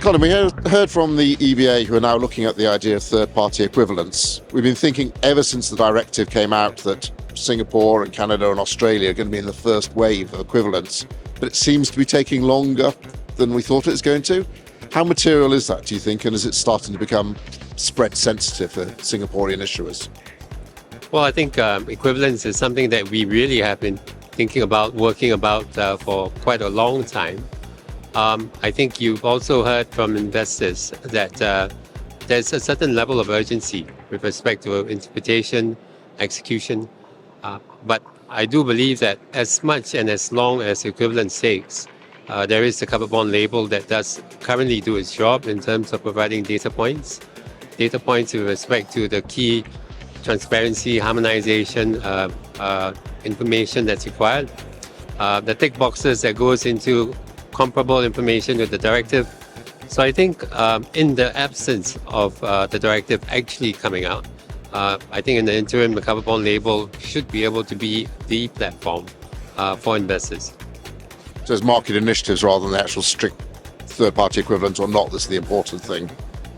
Colin, we heard from the EBA, who are now looking at the idea of third-party equivalence. We've been thinking ever since the directive came out that Singapore and Canada and Australia are going to be in the first wave of equivalence, but it seems to be taking longer than we thought it was going to. How material is that, do you think, and is it starting to become spread sensitive for Singaporean issuers? Well, I think equivalence is something that we really have been thinking about, working about for quite a long time. I think you've also heard from investors that there's a certain level of urgency with respect to interpretation, execution. But I do believe that as much and as long as equivalence takes, there is a covered bond label that does currently do its job in terms of providing data points with respect to the key transparency, harmonization, information that's required. The tick boxes that goes into comparable information with the directive. So I think in the absence of the directive actually coming out, I think in the interim, the covered bond label should be able to be the platform for investors. So it's market initiatives rather than the actual strict third-party equivalence or not that's the important thing?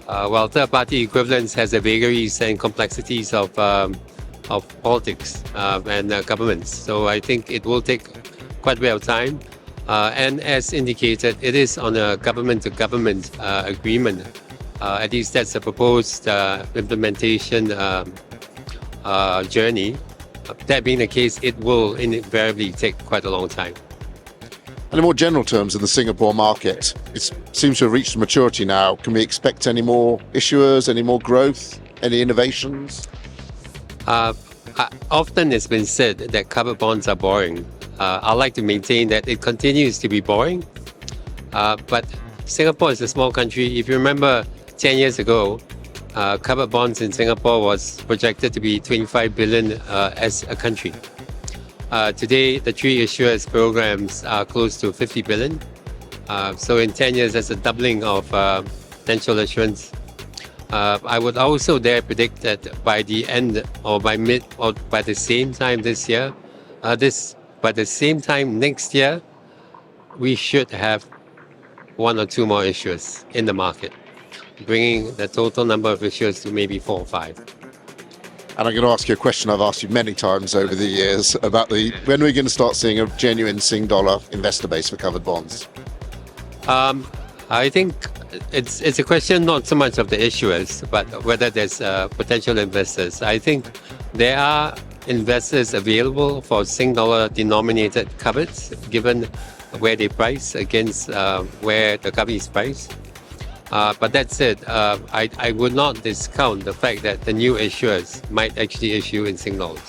Well, third-party equivalence has the vagaries and complexities of politics and governments. So I think it will take quite a bit of time. And as indicated, it is on a government-to-government agreement. At least that's the proposed implementation journey. That being the case, it will invariably take quite a long time. And in more general terms, in the Singapore market, it seems to have reached maturity now. Can we expect any more issuers, any more growth, any innovations? Often it's been said that covered bonds are boring. I like to maintain that it continues to be boring. But Singapore is a small country. If you remember 10 years ago, covered bonds in Singapore was projected to be 25 billion as a country. Today, the three issuers programs are close to 50 billion. So in 10 years, that's a doubling of potential issuance. I would also dare predict that by the end or by mid or by the same time this year, by the same time next year, we should have one or two more issuers in the market, bringing the total number of issuers to maybe 4 or 5. And I'm going to ask you a question I've asked you many times over the years about when are we going to start seeing a genuine Sing dollar investor base for covered bonds? I think it's a question not so much of the issuers, but whether there's potential investors. I think there are investors available for Sing dollar denominated covers, given where they price against where the cover is priced. But that said, I would not discount the fact that the new issuers might actually issue in Sing dollars.